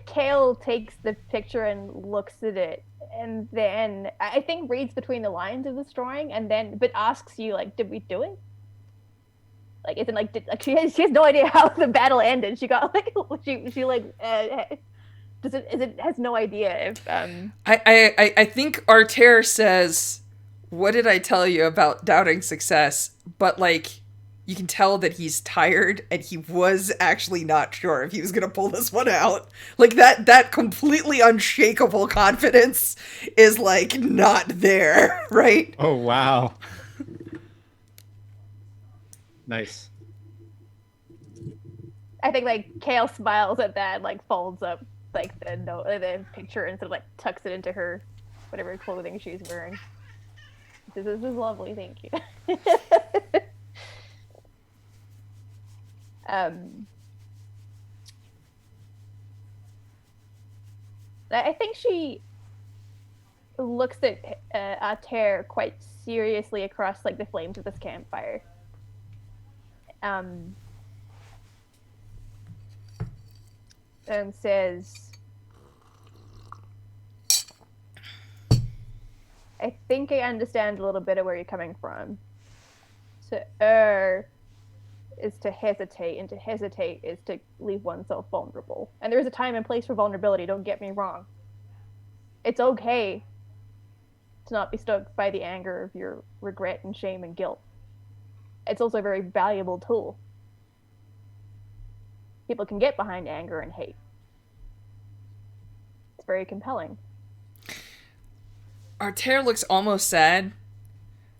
Kale takes the picture and looks at it, and then I think reads between the lines of this drawing, and then but asks you like, "Did we do it?" Like, isn't like, she has no idea how the battle ended. She got like she like has no idea if I think Arter says, "What did I tell you about doubting success?" But like, you can tell that he's tired and he was actually not sure if he was gonna pull this one out. Like, that completely unshakable confidence is like not there, right? Oh wow. Nice. I think like Kale smiles at that, like folds up like the picture and sort of like tucks it into her whatever clothing she's wearing. This is lovely, thank you. I think she looks at Altair quite seriously across like the flames of this campfire. And says, I think I understand a little bit of where you're coming from. To err is to hesitate, and to hesitate is to leave oneself vulnerable. And there is a time and place for vulnerability, don't get me wrong. It's okay to not be stoked by the anger of your regret and shame and guilt. It's also a very valuable tool. People can get behind anger and hate. It's very compelling. Arter looks almost sad.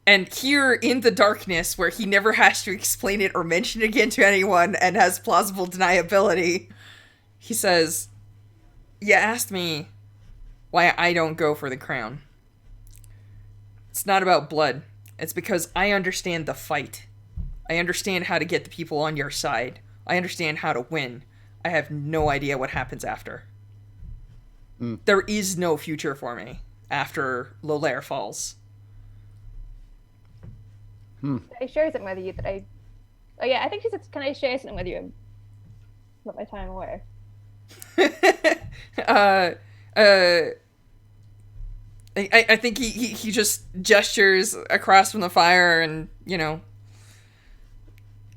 And here in the darkness, where he never has to explain it or mention it again to anyone and has plausible deniability, he says, "You asked me why I don't go for the crown. It's not about blood. It's because I understand the fight. I understand how to get the people on your side. I understand how to win. I have no idea what happens after. There is no future for me after Lolaire falls." I share something with you that I think she said, can I share something with you about my time away? I think he just gestures across from the fire and, you know,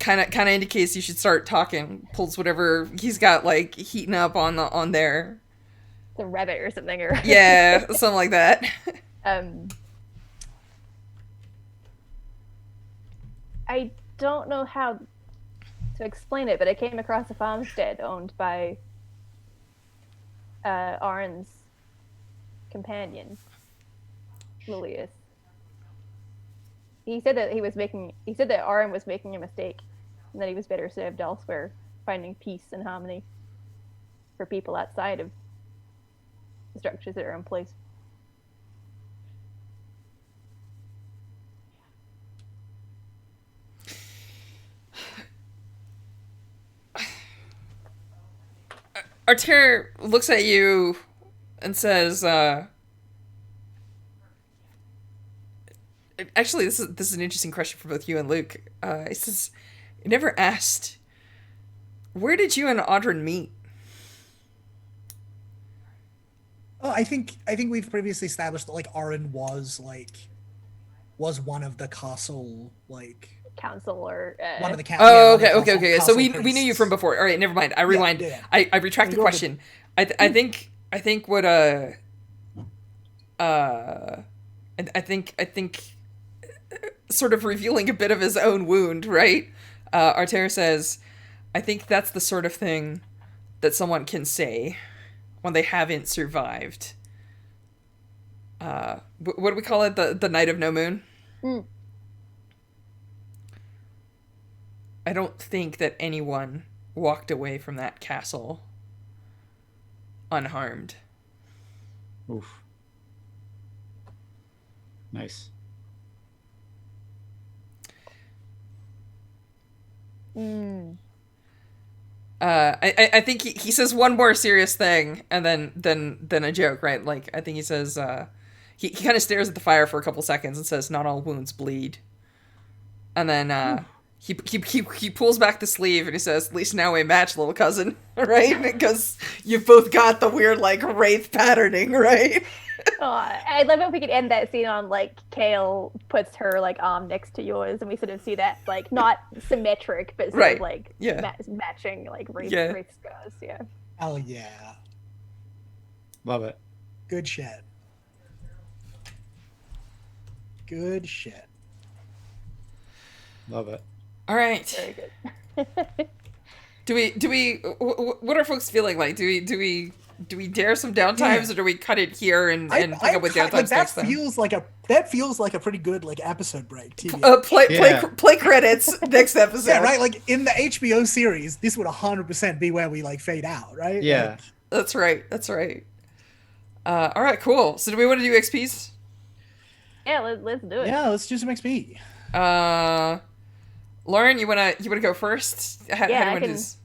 kind of indicates you should start talking. Pulls whatever he's got like heating up on there. The Revit or something, or yeah, something like that. I don't know how to explain it, but I came across a farmstead owned by Arn's companion, Lilius. He said that Arn was making a mistake and that he was better served elsewhere, finding peace and harmony for people outside of the structures that are in place. Arter looks at you and says, actually, this is an interesting question for both you and Luke. He says, "You never asked, where did you and Audrin meet?" Oh, I think we've previously established that like Arn was one of the castle Council or one of the council. Oh, okay. So we knew you from before. All right, never mind. I rewind. Yeah. I retract the question. I think what I think sort of revealing a bit of his own wound, right? Arter says, "I think that's the sort of thing that someone can say when they haven't survived. What do we call it? The night of no moon?" I don't think that anyone walked away from that castle unharmed. Oof. Nice. I think he says one more serious thing and then a joke, right? Like, I think he says, he kind of stares at the fire for a couple seconds and says, "Not all wounds bleed." And then he pulls back the sleeve and he says, "At least now we match, little cousin," right? Because you've both got the weird, like, wraith patterning, right? Oh, I'd love if we could end that scene on like Kale puts her like arm next to yours, and we sort of see that like not symmetric, but sort Right. of like Yeah. matching like wraith scars. Yeah. Hell yeah. Love it. Good shit. Good shit. Love it. All right. Very good. Do we? What are folks feeling like? Do we dare some downtimes, or do we cut it here and pick up with downtimes like, next time? that feels like a pretty good like episode break. TV. Play credits next episode. Yeah, right. Like in the HBO series, this would 100% be where we like fade out, right? Yeah. Like, That's right. All right, cool. So do we want to do XPs? Yeah, let's do it. yeah. Let's do some XP. Lauren, you wanna go first? How do you wanna do this?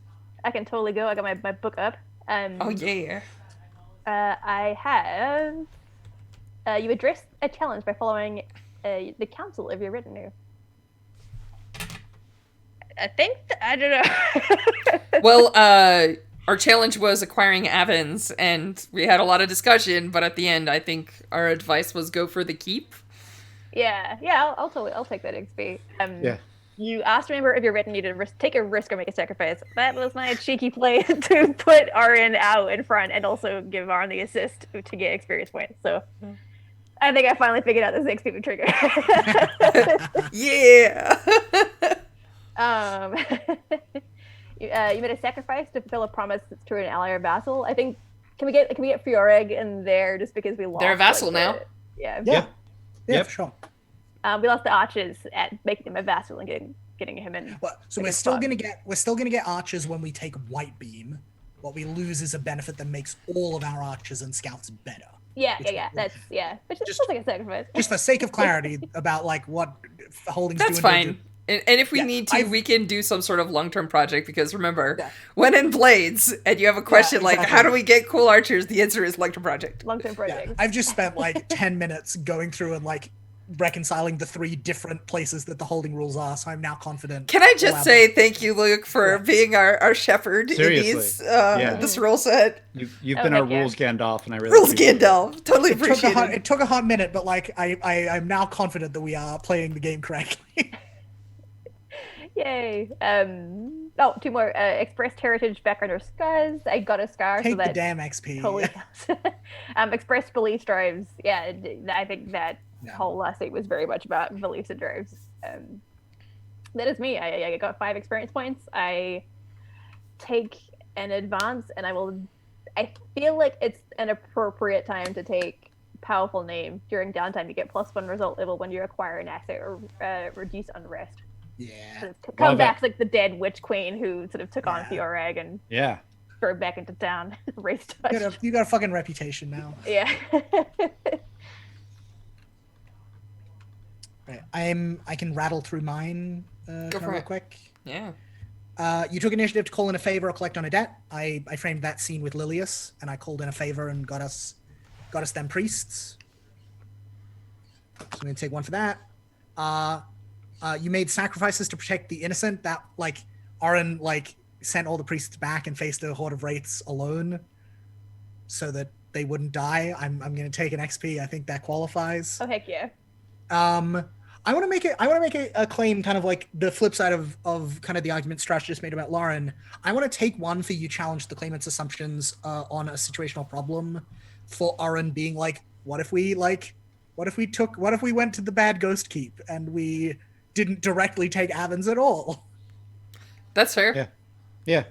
I can totally go. I got my book up. Oh yeah. I have. You address a challenge by following the counsel of your retinue. I think I don't know. Well, our challenge was acquiring Avens, and we had a lot of discussion. But at the end, I think our advice was go for the keep. Yeah. I'll take that XP. Yeah. You asked a member of your retinue to take a risk or make a sacrifice. That was my cheeky play to put Aaron out in front and also give Aaron the assist to get experience points. So I think I finally figured out this XP trigger. Yeah. You made a sacrifice to fulfill a promise to an ally or vassal. I think can we get Fjoreg in there just because we lost? They're a vassal now. Yeah. Yeah. Yep. Yeah, Yep. for sure. We lost the archers at making him a vassal and getting him in. Well, so Like we're it's still fun. gonna get archers when we take White Beam. What we lose is a benefit that makes all of our archers and scouts better. Yeah. Which- Which is Just- just like a sacrifice. Just for sake of clarity about like what holdings That's do and don't fine. do. And if we Yeah, need to, I've- we can do some sort of long-term project, because remember, Yeah. when in Blades and you have a question like, exactly. how do we get cool archers? The answer is long-term project. Long-term Yeah, project. I've just spent like 10 minutes going through and like reconciling the 3 different places that the holding rules are, so I'm now confident. Can I just Wow. say thank you, Luke, for Yeah. being our shepherd Seriously. in these, Yeah. this rule set. You've Oh, been our heck yeah. rules Gandalf, and I really Rules appreciate it. Gandalf. Totally It appreciate it. took a hot minute, but like I'm now confident that we are playing the game correctly. Yay. Oh, 2 more. Expressed heritage, background, or scars. I got a scar, so Take the that damn XP. totally counts. Expressed belief drives. Yeah, I think that Yeah. whole last week was very much about beliefs and drives. That is me. I got 5 experience points. I take an advance, and I feel like it's an appropriate time to take powerful name. During downtime, you get +1 result level when you acquire an asset or reduce unrest. Yeah. Sort of Love come it. back like the dead witch queen who sort of took on Yeah. Fjoreg and Yeah. drove back into town. Race touch. You got a fucking reputation now. Yeah. Right. I can rattle through mine kind of for real it. quick. Yeah. You took initiative to call in a favor or collect on a debt. I framed that scene with Lilius, and I called in a favor and got us them priests. So I'm gonna take 1 for that. You made sacrifices to protect the innocent. That like Aaron like sent all the priests back and faced a horde of wraiths alone, so that they wouldn't die. I'm gonna take an XP. I think that qualifies. Oh heck yeah. I want to make a claim, kind of like the flip side of kind of the argument Strash just made about Lauren. I want to take 1 for you challenge the claimant's assumptions on a situational problem, for Aaron being like, what if we went to the bad ghost keep and we didn't directly take Avens at all? That's fair. Yeah. Yeah.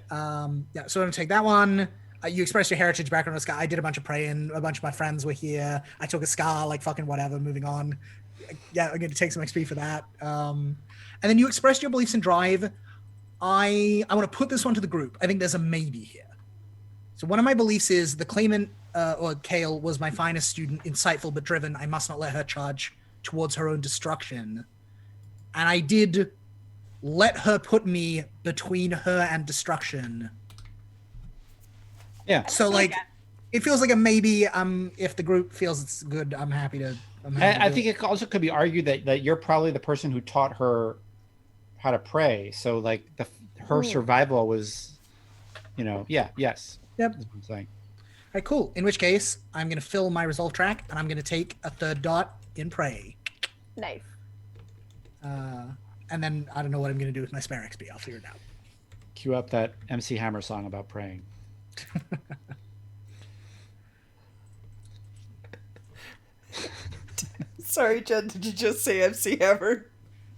Yeah, so I'm gonna take that one. You expressed your heritage background on Scar. I did a bunch of praying. A bunch of my friends were here. I took a Scar, like fucking whatever. Moving on. Yeah, I'm going to take some XP for that. And then you expressed your beliefs in drive. I want to put this one to the group. I think there's a maybe here. So one of my beliefs is the claimant, or Kale, was my finest student, insightful but driven. I must not let her charge towards her own destruction. And I did let her put me between her and destruction. Yeah. So like, it feels like a maybe. If the group feels it's good, I'm happy to. I think it also could be argued that you're probably the person who taught her how to pray. So like her survival was, yes. Yep. That's what I'm saying. All right, cool. In which case, I'm going to fill my resolve track, and I'm going to take a third dot in pray. Nice. And then I don't know what I'm going to do with my spare XP. I'll figure it out. Cue up that MC Hammer song about praying. Sorry, Jen, did you just say MC Hammer?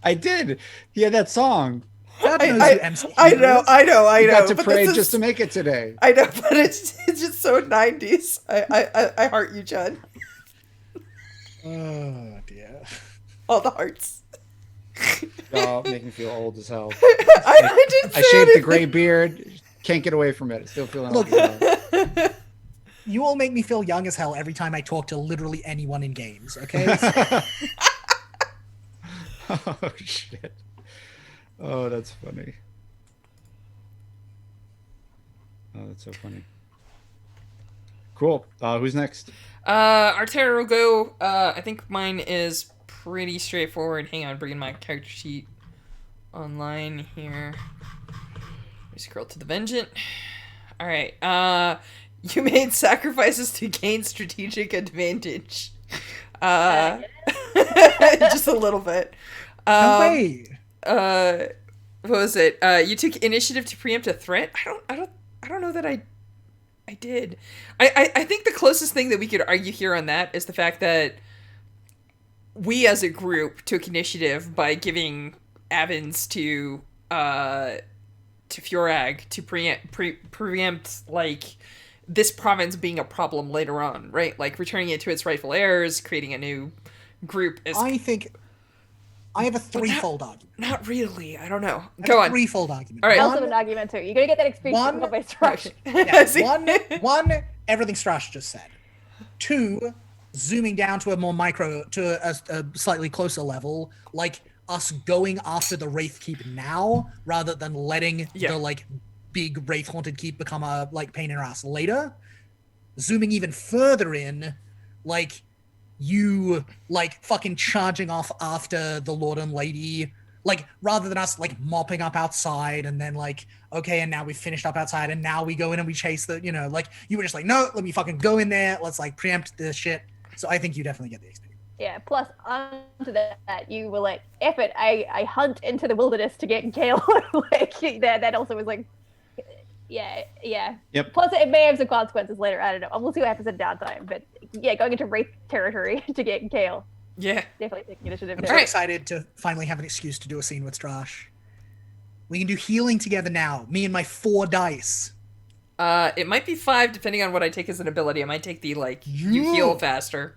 I did. He had that song. God knows who MC I Hammer know, is. I know. You got to but pray this is- just to make it today. I know, but it's just so 90s. I heart you, Jen. Oh, dear. All the hearts. Y'all make me feel old as hell. I didn't I say shaved the anything. gray beard. Can't get away from it. Still feeling Look. old as hell. You all make me feel young as hell every time I talk to literally anyone in games, okay? Oh, shit. Oh, that's funny. Oh, that's so funny. Cool. Who's next? Artera will go. I think mine is pretty straightforward. Hang on, bringing my character sheet online here. Let me scroll to the Vengeant. All right. You made sacrifices to gain strategic advantage. Just a little bit. No way. What was it? You took initiative to preempt a threat. I don't know that I did. I think the closest thing that we could argue here on that is the fact that we as a group took initiative by giving Avens to Fjorag to preempt like this province being a problem later on, right? Like returning it to its rightful heirs, creating a new group is I think I have a threefold argument. not really. I don't know. I have Go a on. threefold argument. All right. I also have One, an argument too. You're gonna get that experience One- from my structure. yeah, See? one, everything Strash just said. Two, zooming down to a more micro, to a slightly closer level, like us going after the Wraith Keep now, rather than letting Yeah. the like big Wraith Haunted Keep become a like pain in our ass later. Zooming even further in, like you like fucking charging off after the Lord and Lady, like rather than us like mopping up outside and then like, okay, and now we've finished up outside and now we go in and we chase the, like you were just like, no, let me fucking go in there, let's like preempt this shit. So I think you definitely get the XP. Yeah, plus onto that, you were like, F it, I hunt into the wilderness to get Kale. Like, that also was like, yeah. Yep. Plus, it may have some consequences later. I don't know. We'll see what happens in downtime. But yeah, going into Wraith territory to get Kale. Yeah. Definitely taking initiative I'm there. so Alright. excited to finally have an excuse to do a scene with Strash. We can do healing together now, me and my 4 dice. It might be 5 depending on what I take as an ability. I might take the like you Yeah. heal faster.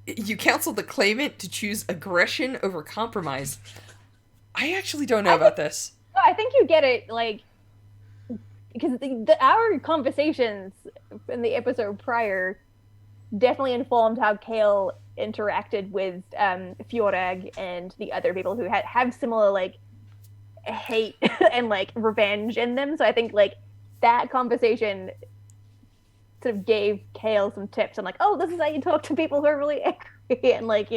You counsel the claimant to choose aggression over compromise. I actually don't know about this. No, I think you get it, like, because our conversations in the episode prior definitely informed how Kale interacted with Fjorag and the other people who have similar, like, hate and, like, revenge in them. So I think, like, that conversation sort of gave Kale some tips on, like, oh, this is how you talk to people who are really angry. And, like,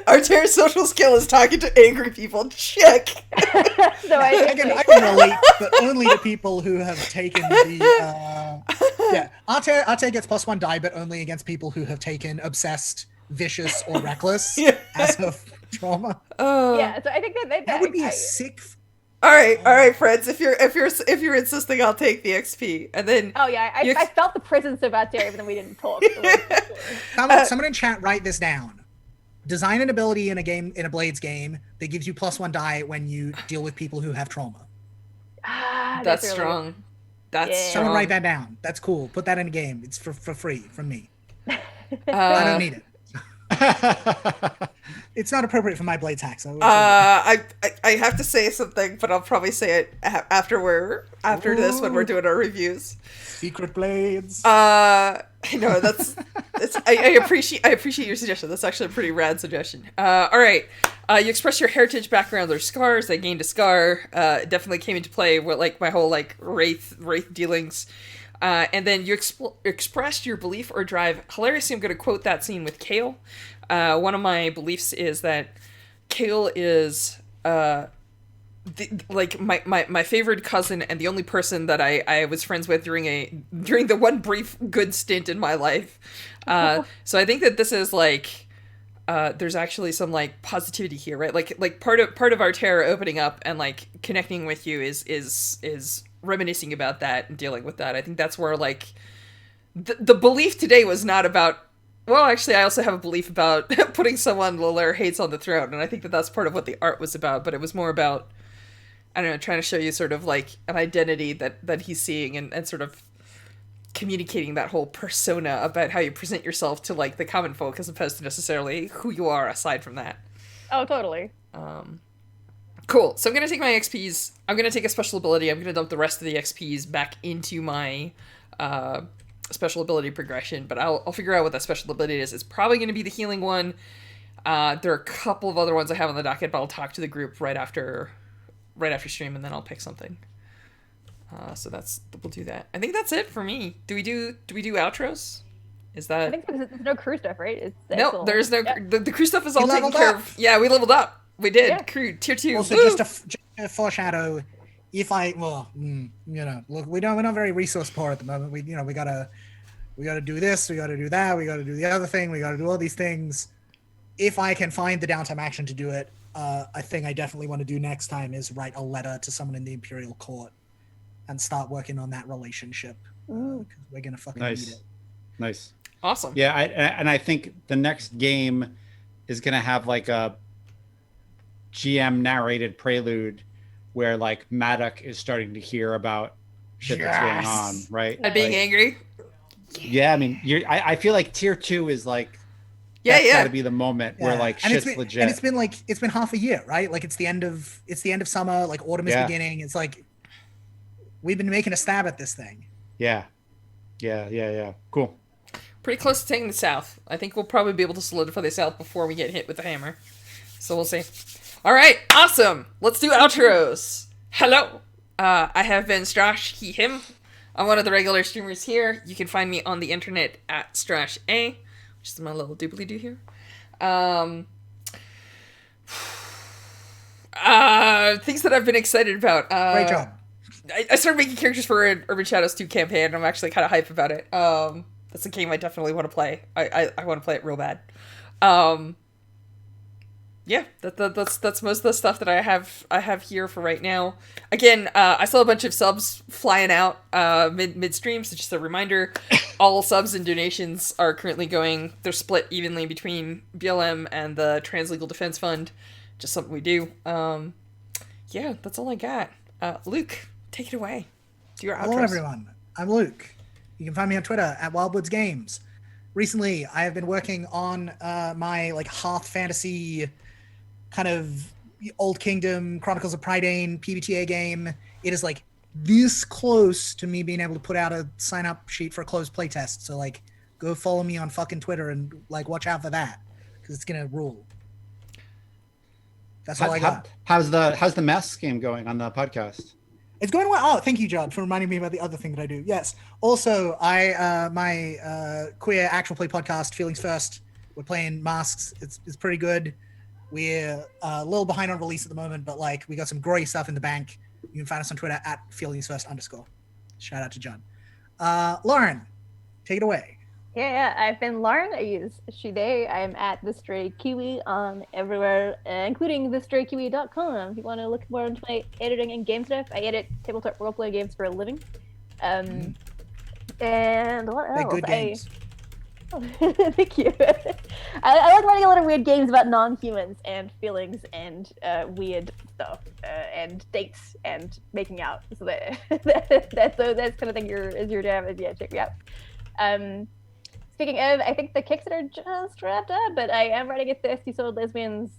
Artera's social skill is talking to angry people. Check. so I I think, can relate, but only to people who have taken the. Yeah, Arte gets +1 die, but only against people who have taken obsessed, vicious, or reckless Yeah. as a trauma. yeah, so I think That would be a sick. All right, friends. If you're insisting, I'll take the XP, and then Oh yeah, You- I felt the presence of Arteria, even though we didn't talk. Someone in chat write this down. Design an ability in a Blades game that gives you +1 die when you deal with people who have trauma. that's really strong. That's Yeah. strong. Someone write that down. That's cool. Put that in a game. It's for free from me. I don't need it. It's not appropriate for my blade tax. So I have to say something, but I'll probably say it after this when we're doing our reviews. Secret blades. I know I appreciate your suggestion. That's actually a pretty rad suggestion. All right. You express your heritage, background, or scars. I gained a scar. It definitely came into play with like my whole like wraith dealings. And then you expressed your belief or drive. Hilariously, I'm going to quote that scene with Kale. One of my beliefs is that Kale is my favorite cousin and the only person that I was friends with during the one brief good stint in my life. So I think that this is like there's actually some like positivity here, right? Like part of our terror opening up and like connecting with you is reminiscing about that and dealing with that. I think that's where like the belief today was not about. Well, actually, I also have a belief about putting someone Lolaire hates on the throne, and I think that that's part of what the art was about. But it was more about, I don't know, trying to show you sort of like an identity that he's seeing and sort of communicating that whole persona about how you present yourself to like the common folk as opposed to necessarily who you are aside from that. Oh, totally. Cool. So I'm going to take my XPs. I'm going to take a special ability. I'm going to dump the rest of the XPs back into my special ability progression, but I'll figure out what that special ability is. It's probably going to be the healing one. There are a couple of other ones I have on the docket, but I'll talk to the group right after stream, and then I'll pick something. So we'll do that. I think that's it for me. Do we do outros? Is that? I think there's no crew stuff, right? No, there's no. Yeah. The crew stuff is all taken leveled care up. of. Yeah, we leveled up. We did. Yeah. Crew tier 2. Also, Woo! just a foreshadow. If look, we're not very resource poor at the moment. We gotta do this, we gotta do that, we gotta do the other thing, we gotta do all these things. If I can find the downtime action to do it, a thing I definitely want to do next time is write a letter to someone in the Imperial Court and start working on that relationship. Because we're gonna fucking need it. Nice. Awesome. Yeah, I think the next game is gonna have like a GM narrated prelude where like Maddock is starting to hear about shit that's going on, right? And being angry. Yeah, I mean, I feel like tier 2 is like Yeah. gotta be the moment where like shit's legit. And it's been half a year, right? Like it's the end of summer, like autumn is beginning. It's like we've been making a stab at this thing. Yeah. Cool. Pretty close to taking the south. I think we'll probably be able to solidify the south before we get hit with the hammer. So we'll see. All right, awesome. Let's do outros. Hello. I have been Strash, he, him. I'm one of the regular streamers here. You can find me on the internet at Strash A, which is my little doobly-doo here. Things that I've been excited about. Great job. I started making characters for an Urban Shadows 2 campaign, and I'm actually kind of hyped about it. That's a game I definitely want to play. I want to play it real bad. Yeah, that's most of the stuff that I have here for right now. Again, I saw a bunch of subs flying out mid stream, so just a reminder, all subs and donations are currently going. They're split evenly between BLM and the Translegal Defense Fund. Just something we do. Yeah, that's all I got. Luke, take it away. Do your outros. Hello, everyone. I'm Luke. You can find me on Twitter at Wildwoods Games. Recently, I have been working on my like Hearth Fantasy kind of Old Kingdom Chronicles of Prydain PBTA game. It is like this close to me being able to put out a sign up sheet for a closed playtest. So like, go follow me on fucking Twitter and like watch out for that because it's gonna rule. That's all I got. How's the Masks game going on the podcast? It's going well. Oh, thank you, John, for reminding me about the other thing that I do. Yes. Also, my queer actual play podcast, Feelings First. We're playing Masks. It's pretty good. We're a little behind on release at the moment, but like we got some great stuff in the bank. You can find us on Twitter at feelingsfirst_. Shout out to John. Lauren, take it away. Yeah. I've been Lauren. I use she, they. I'm at The Stray Kiwi on everywhere, including thestraykiwi.com. If you want to look more into my editing and game stuff, I edit tabletop role-playing games for a living. And what else? They're good games. Thank you. I like writing a lot of weird games about non-humans and feelings and weird stuff and dates and making out. So that's kind of thing your jam is. Yeah, check me out. Speaking of, I think the Kickstarter just wrapped up, but I am writing a Thirsty Soul Lesbians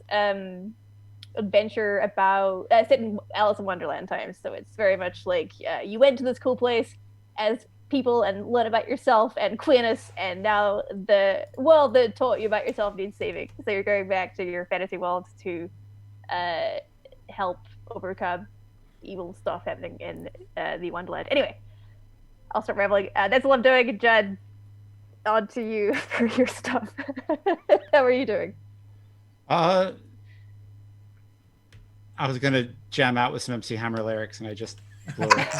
adventure about set in Alice in Wonderland times. So it's very much like you went to this cool place as people and learn about yourself and queerness, and now the world that taught you about yourself needs saving. So you're going back to your fantasy world to help overcome evil stuff happening in the Wonderland. Anyway, I'll start rambling. That's what I'm doing. Judd, on to you for your stuff. How are you doing? I was gonna jam out with some MC Hammer lyrics, and I just blew it.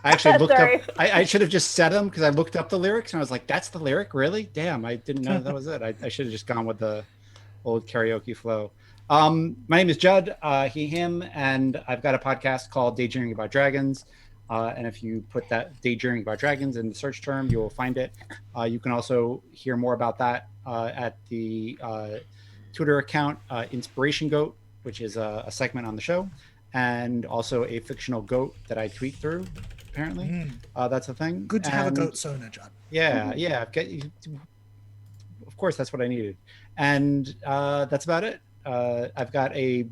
I actually looked Sorry. up. I should have just said them because I looked up the lyrics, and I was like, "That's the lyric, really? Damn, I didn't know that was it. I should have just gone with the old karaoke flow." My name is Judd, he, him, and I've got a podcast called Daydreaming About Dragons. And if you put that Daydreaming About Dragons in the search term, you will find it. You can also hear more about that at the Twitter account Inspiration Goat, which is a segment on the show, and also a fictional goat that I tweet through. Apparently, that's a thing. Good to have a goat sona, John. Yeah. Of course, that's what I needed, and that's about it. I've got a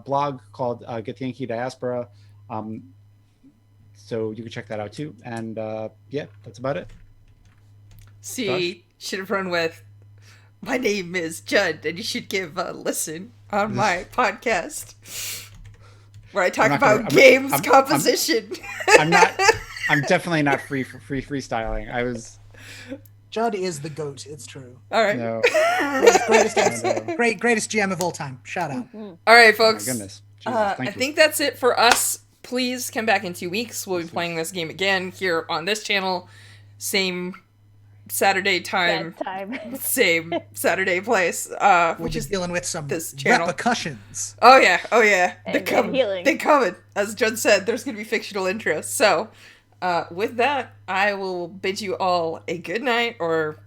blog called Get the Yankee Diaspora, so you can check that out too. And yeah, that's about it. See, should have run with, my name is Judd, and you should give a listen on my podcast, where I talk about games composition. I'm definitely not freestyling. I was. Judd is the goat. It's true. All right. No. Greatest GM of all time. Shout out. All right, folks. Oh my goodness. Jesus, I thank you. think that's it for us. Please come back in 2 weeks. We'll be playing this game again here on this channel. Same Saturday time. Same Saturday place. We'll be dealing with some this channel. repercussions. Oh yeah. And healing. They coming. As Judd said, there's going to be fictional interests. So, with that, I will bid you all a good night or